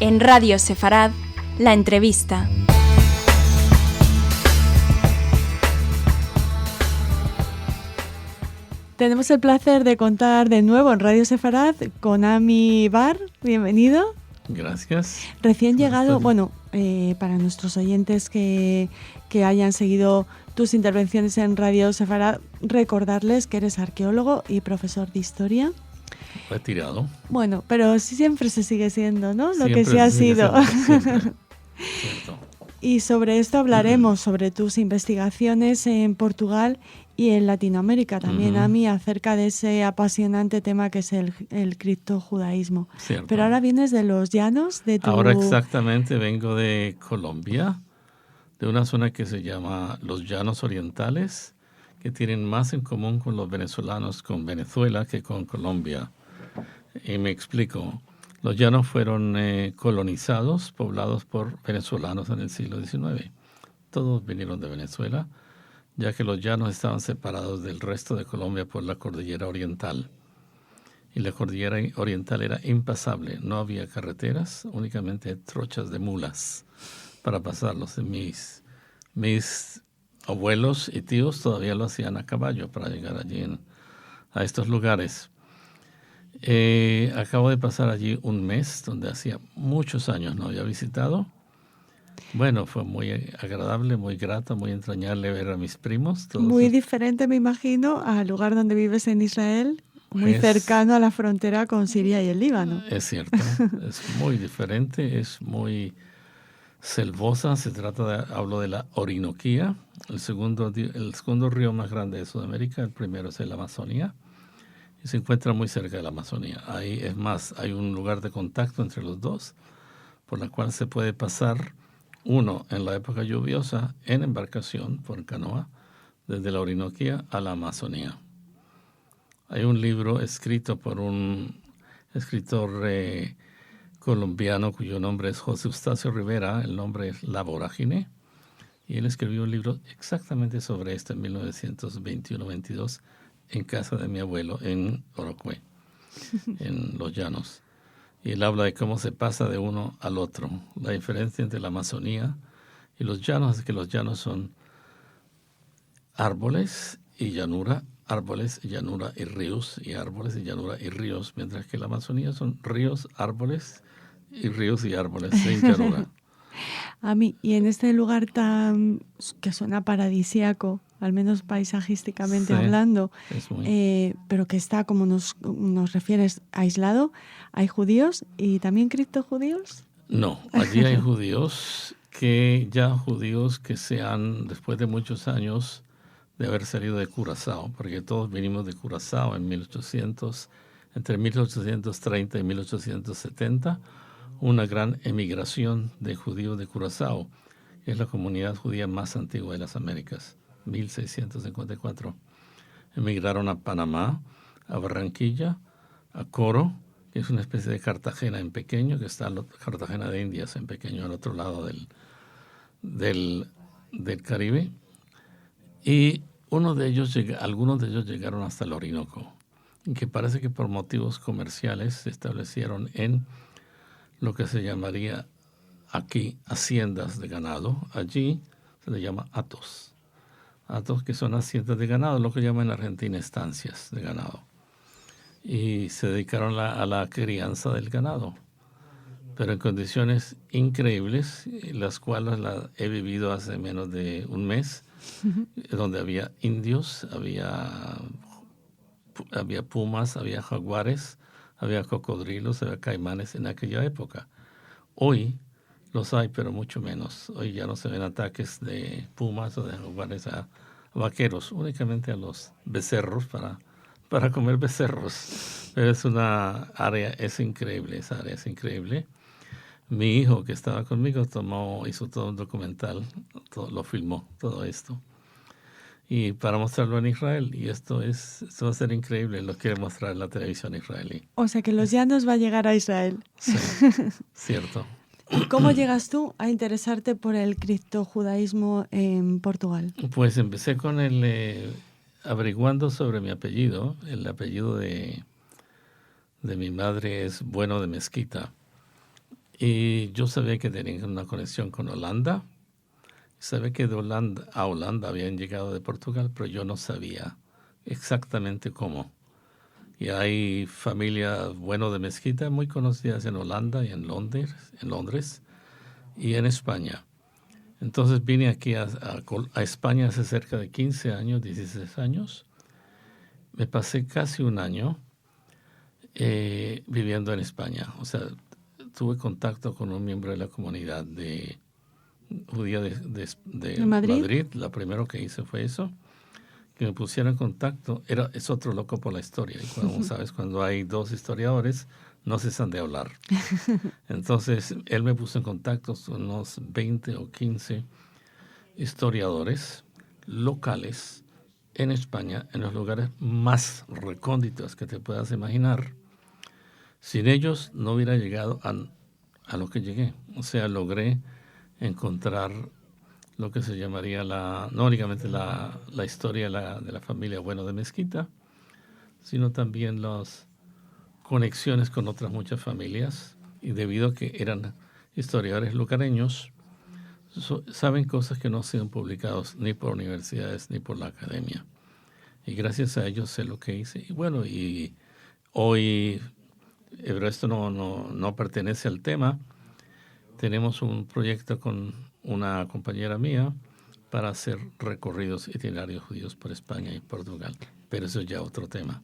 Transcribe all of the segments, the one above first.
En Radio Sefarad, la entrevista. Tenemos el placer de contar de nuevo en Radio Sefarad con Ami Bar. Bienvenido. Gracias. Recién llegado, para nuestros oyentes que hayan seguido tus intervenciones en Radio Sefarad, recordarles que eres arqueólogo y profesor de historia. Retirado. Bueno, pero siempre se sigue siendo, ¿no? Lo Siempre que sí ha sido. Cierto. Y sobre esto hablaremos, sobre tus investigaciones en Portugal y en Latinoamérica también, Ami, acerca de ese apasionante tema que es el criptojudaísmo. Cierto. Pero ahora vienes de los llanos de tu... Ahora exactamente vengo de Colombia, de una zona que se llama los Llanos Orientales, que tienen más en común con los venezolanos, con Venezuela, que con Colombia. Y me explico. Los llanos fueron colonizados, poblados por venezolanos en el siglo XIX. Todos vinieron de Venezuela, ya que los llanos estaban separados del resto de Colombia por la cordillera oriental. Y la cordillera oriental era impasable. No había carreteras, únicamente trochas de mulas para pasarlos. Mis abuelos y tíos todavía lo hacían a caballo para llegar allí a estos lugares. Acabo de pasar allí un mes, donde hacía muchos años no había visitado. Bueno, fue muy agradable, muy grato, muy entrañable ver a mis primos. Muy diferente, me imagino, al lugar donde vives en Israel, muy cercano a la frontera con Siria y el Líbano. Es cierto, es muy diferente, es muy selvosa. Hablo de la Orinoquía, el segundo río más grande de Sudamérica. El primero es el Amazonía. Y se encuentra muy cerca de la Amazonía. Ahí, es más, hay un lugar de contacto entre los dos, por la cual se puede pasar uno en la época lluviosa en embarcación por canoa desde la Orinoquía a la Amazonía. Hay un libro escrito por un escritor colombiano cuyo nombre es José Eustacio Rivera, el nombre es La Vorágine, y él escribió un libro exactamente sobre esto en 1921-22 en casa de mi abuelo en Orocué, en los llanos. Y él habla de cómo se pasa de uno al otro. La diferencia entre la Amazonía y los llanos es que los llanos son árboles y llanura y ríos, y árboles y llanura y ríos, mientras que la Amazonía son ríos, árboles y árboles sin llanura. A mí, y en este lugar tan que suena paradisíaco, al menos paisajísticamente hablando, pero que está, como nos refieres, aislado, ¿hay judíos y también criptojudíos? No, allí hay judíos que se han, después de muchos años de haber salido de Curazao, porque todos vinimos de Curazao entre 1830 y 1870, una gran emigración de judíos de Curazao. Es la comunidad judía más antigua de las Américas, 1654. Emigraron a Panamá, a Barranquilla, a Coro, que es una especie de Cartagena en pequeño, que está Cartagena de Indias en pequeño al otro lado del Caribe. Y algunos de ellos llegaron hasta el Orinoco, que parece que por motivos comerciales se establecieron en lo que se llamaría aquí haciendas de ganado. Allí se le llama hatos, que son haciendas de ganado, lo que llaman en Argentina estancias de ganado. Y se dedicaron a la crianza del ganado, pero en condiciones increíbles, las cuales he vivido hace menos de un mes, donde había indios, había pumas, había jaguares, había cocodrilos, había caimanes en aquella época. Hoy los hay, pero mucho menos. Hoy ya no se ven ataques de pumas o de jaguares a vaqueros, únicamente a los becerros para comer becerros. Pero esa área es increíble. Mi hijo, que estaba conmigo, hizo todo un documental, lo filmó, todo esto. Y para mostrarlo en Israel, y esto va a ser increíble, lo quiere mostrar en la televisión israelí. O sea que los llanos va a llegar a Israel. Sí, cierto. ¿Y cómo llegas tú a interesarte por el criptojudaísmo en Portugal? Pues empecé con averiguando sobre mi apellido. El apellido de mi madre es Bueno de Mezquita. Y yo sabía que tenían una conexión con Holanda. Sabía que de Holanda a Holanda habían llegado de Portugal, pero yo no sabía exactamente cómo. Y hay familias Bueno de Mezquita muy conocidas en Holanda y en Londres y en España. Entonces vine aquí a España hace cerca de 15 años, 16 años. Me pasé casi un año viviendo en España. O sea, tuve contacto con un miembro de la comunidad judía de Madrid. Lo primero que hice fue eso, que me pusiera en contacto. Es otro loco por la historia. Y como sabes, cuando hay dos historiadores, no cesan de hablar. Entonces, él me puso en contacto con unos 20 o 15 historiadores locales en España, en los lugares más recónditos que te puedas imaginar. Sin ellos no hubiera llegado a lo que llegué. O sea, logré encontrar lo que se llamaría no únicamente la historia de la familia Bueno de Mezquita, sino también las conexiones con otras muchas familias. Y debido a que eran historiadores lugareños, saben cosas que no han sido publicadas ni por universidades ni por la academia. Y gracias a ellos sé lo que hice. Y bueno, y hoy, pero esto no pertenece al tema, tenemos un proyecto con una compañera mía para hacer recorridos itinerarios judíos por España y Portugal. Pero eso es ya otro tema.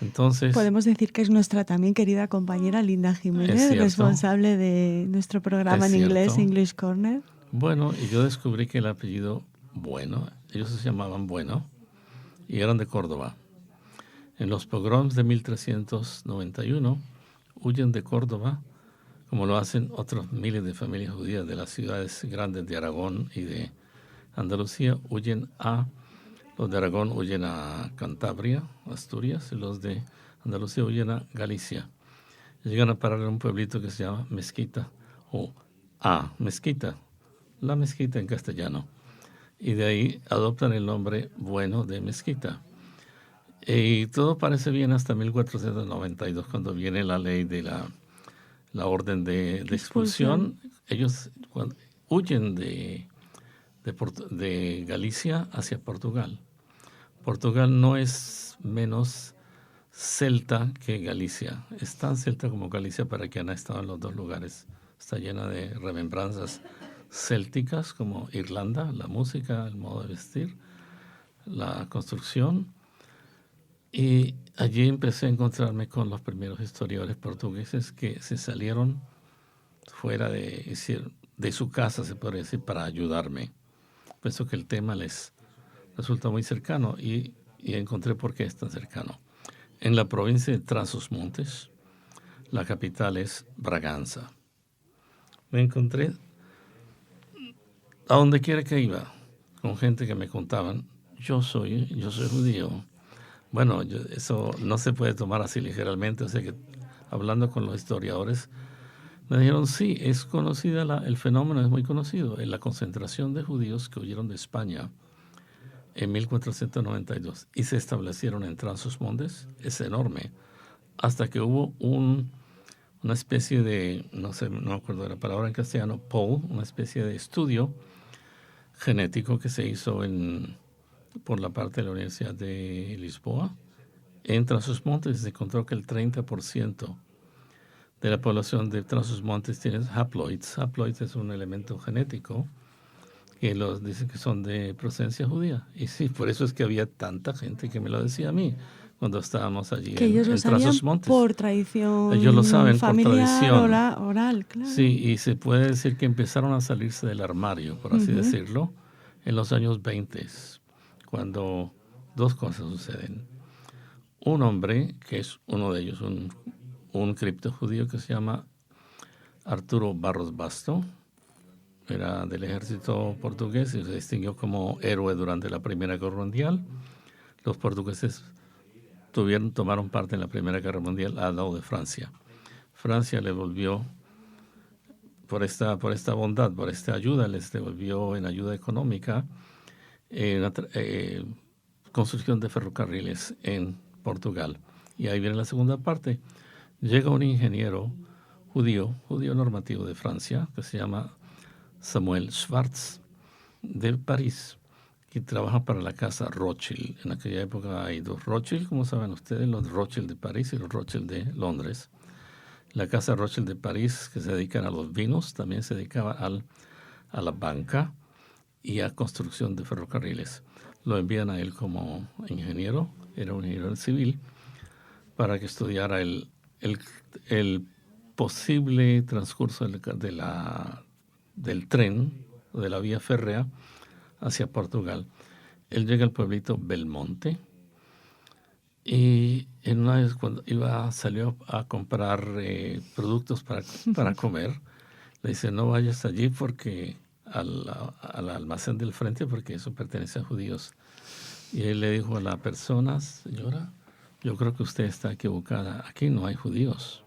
Entonces, podemos decir que es nuestra también querida compañera Linda Jiménez, responsable de nuestro programa en inglés, English Corner. Bueno, y yo descubrí que el apellido Bueno, ellos se llamaban Bueno y eran de Córdoba. En los pogroms de 1391 huyen de Córdoba, como lo hacen otros miles de familias judías de las ciudades grandes de Aragón y de Andalucía. Los de Aragón huyen a Cantabria, Asturias, y los de Andalucía huyen a Galicia. Llegan a parar en un pueblito que se llama Mezquita, Mezquita, la Mezquita en castellano. Y de ahí adoptan el nombre Bueno de Mezquita. Y todo parece bien hasta 1492, cuando viene la ley de la orden de expulsión. Ellos huyen de Galicia hacia Portugal. Portugal no es menos celta que Galicia. Es tan celta como Galicia, para quien ha estado en los dos lugares. Está llena de remembranzas célticas, como Irlanda, la música, el modo de vestir, la construcción. Y allí empecé a encontrarme con los primeros historiadores portugueses que se salieron fuera de su casa, se podría decir, para ayudarme. Pienso que el tema les resulta muy cercano y encontré por qué es tan cercano. En la provincia de Trás-os-Montes, la capital es Braganza. Me encontré a donde quiera que iba con gente que me contaban, yo soy judío. Bueno, eso no se puede tomar así ligeramente. O sea que hablando con los historiadores, me dijeron, sí, es conocida, el fenómeno es muy conocido. En la concentración de judíos que huyeron de España en 1492 y se establecieron en Trás-os-Montes es enorme. Hasta que hubo una especie de, no me acuerdo de la palabra en castellano, poll, una especie de estudio genético que se hizo por la parte de la Universidad de Lisboa. En Trás-os-Montes se encontró que el 30% de la población de Trás-os-Montes tiene haploids. Haploids es un elemento genético que los dicen que son de procedencia judía. Y sí, por eso es que había tanta gente que me lo decía a mí cuando estábamos allí que ellos en lo sabían Trás-os-Montes. Por tradición. Ellos lo saben familiar, por tradición. Oral, claro. Sí, y se puede decir que empezaron a salirse del armario, por así decirlo, en los años 20, cuando dos cosas suceden. Un hombre, que es uno de ellos, un criptojudío que se llama Arturo Barros Basto, era del ejército portugués y se distinguió como héroe durante la Primera Guerra Mundial. Los portugueses tomaron parte en la Primera Guerra Mundial al lado de Francia. Francia le devolvió, por esta bondad, por esta ayuda, les devolvió en ayuda económica construcción de ferrocarriles en Portugal. Y ahí viene la segunda parte. Llega un ingeniero judío normativo de Francia, que se llama Samuel Schwartz, de París, que trabaja para la casa Rothschild. En aquella época hay dos Rothschild, como saben ustedes, los Rothschild de París y los Rothschild de Londres. La casa Rothschild de París, que se dedican a los vinos, también se dedicaba a la banca y a construcción de ferrocarriles. Lo envían a él como ingeniero, era un ingeniero civil, para que estudiara el posible transcurso del tren, de la vía férrea, hacia Portugal. Él llega al pueblito Belmonte y en una vez cuando salió a comprar productos para comer, le dice, no vayas allí porque al almacén del frente, porque eso pertenece a judíos. Y él le dijo a la persona, señora, yo creo que usted está equivocada, aquí no hay judíos,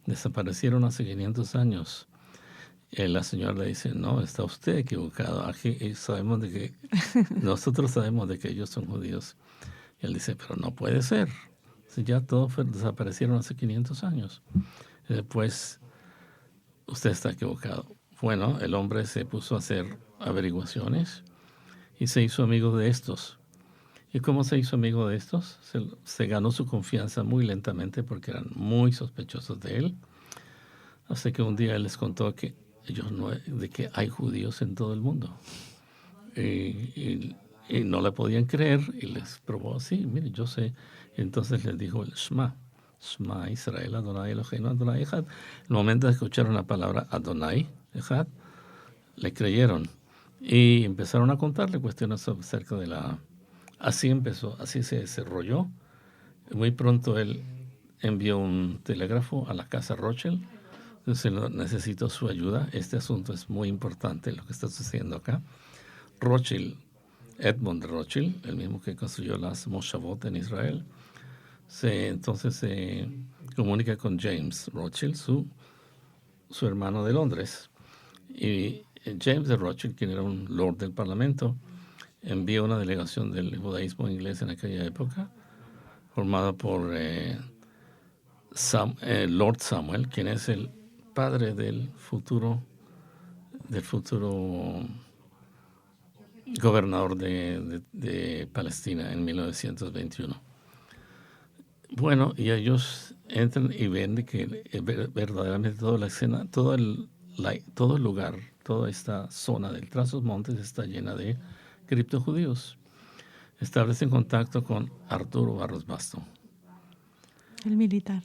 desaparecieron hace 500 años. La señora le dice, no, está usted equivocado. Aquí nosotros sabemos de que ellos son judíos. Y él dice, pero no puede ser. Si ya todos desaparecieron hace 500 años. Pues usted está equivocado. Bueno, el hombre se puso a hacer averiguaciones y se hizo amigo de estos. ¿Y cómo se hizo amigo de estos? Se ganó su confianza muy lentamente porque eran muy sospechosos de él. Hasta que un día él les contó de que hay judíos en todo el mundo. Y no le podían creer y les probó, sí, mire, yo sé. Y entonces les dijo el Shema Israel, Adonai Eloheinu, Adonai Echad. En el momento de escucharon la palabra Adonai Echad, le creyeron y empezaron a contarle cuestiones acerca de Así se desarrolló. Muy pronto él envió un telégrafo a la casa Rothschild. Entonces necesito su ayuda. Este asunto es muy importante, lo que está sucediendo acá. Edmund Rothschild, el mismo que construyó las Moshavot en Israel, entonces se comunica con James Rothschild, su hermano de Londres. Y James de Rothschild, quien era un lord del Parlamento, envía una delegación del judaísmo inglés en aquella época, formada por Lord Samuel, quien es el padre del futuro gobernador de Palestina en 1921. Bueno, y ellos entran y ven que verdaderamente toda la escena, todo el lugar, toda esta zona del Trasos Montes está llena de criptojudíos. Establecen contacto con Arturo Barros Basto. El militar,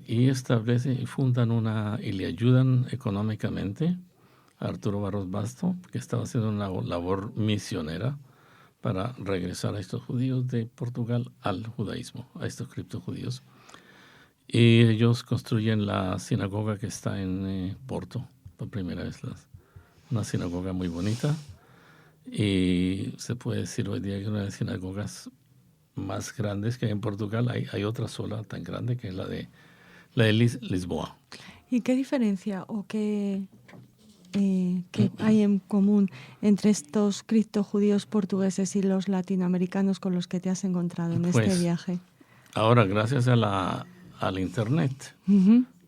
y establecen y fundan y le ayudan económicamente a Arturo Barros Basto, que estaba haciendo una labor misionera para regresar a estos judíos de Portugal al judaísmo, a estos criptojudíos. Y ellos construyen la sinagoga que está en Porto, por primera vez, una sinagoga muy bonita. Y se puede decir hoy día que es una de las sinagogas más grandes que hay en Portugal. Hay otra sola tan grande que es la de Lisboa. ¿Y qué diferencia o qué hay en común entre estos criptojudíos portugueses y los latinoamericanos con los que te has encontrado en este viaje? Ahora, gracias al Internet,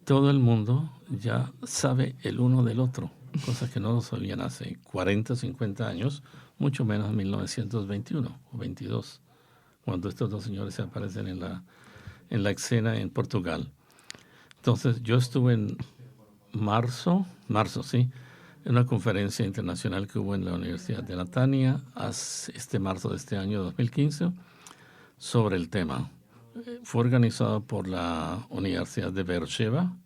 todo el mundo ya sabe el uno del otro, cosas que no lo sabían hace 40, 50 años, mucho menos en 1921 o 22, cuando estos dos señores se aparecen en la escena en Portugal. Entonces, yo estuve en marzo, sí, en una conferencia internacional que hubo en la Universidad de Netanya marzo de este año 2015 sobre el tema. Fue organizado por la Universidad de Beersheba,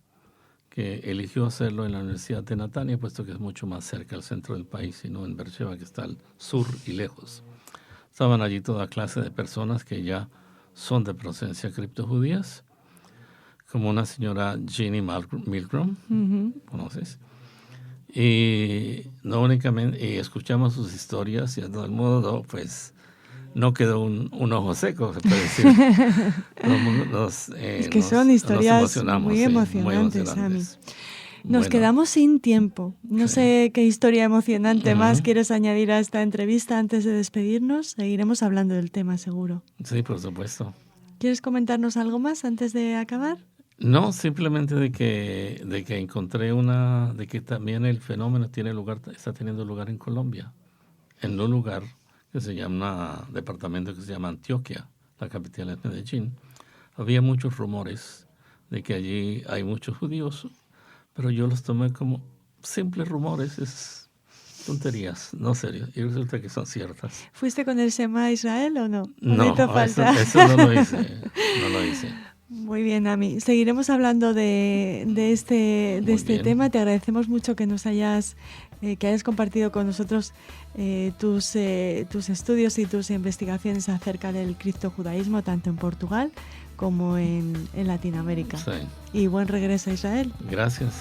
que eligió hacerlo en la Universidad de Netanya, puesto que es mucho más cerca al centro del país y no en Beersheba, que está al sur y lejos. Estaban allí toda clase de personas que ya son de procedencia criptojudías, como una señora Jeannie Milgram, ¿conoces? Y no únicamente, y escuchamos sus historias y a todo el mundo, pues no quedó un ojo seco, se puede decir. Es que son historias muy emocionantes, Sami. Nos quedamos sin tiempo. No sé qué historia emocionante más quieres añadir a esta entrevista antes de despedirnos. Seguiremos hablando del tema, seguro. Sí, por supuesto. ¿Quieres comentarnos algo más antes de acabar? No, simplemente de que encontré de que también el fenómeno está teniendo lugar en Colombia, en un lugar que se llama, departamento que se llama Antioquia, la capital es Medellín. Había muchos rumores de que allí hay muchos judíos, pero yo los tomé como simples rumores, es tonterías, no serio, y resulta que son ciertas. ¿Fuiste con el Shema Israel o no? No, eso no lo hice. Muy bien, Ami. Seguiremos hablando de este tema. Te agradecemos mucho que que hayas compartido con nosotros tus estudios y tus investigaciones acerca del criptojudaísmo, tanto en Portugal como en Latinoamérica. Sí. Y buen regreso a Israel. Gracias.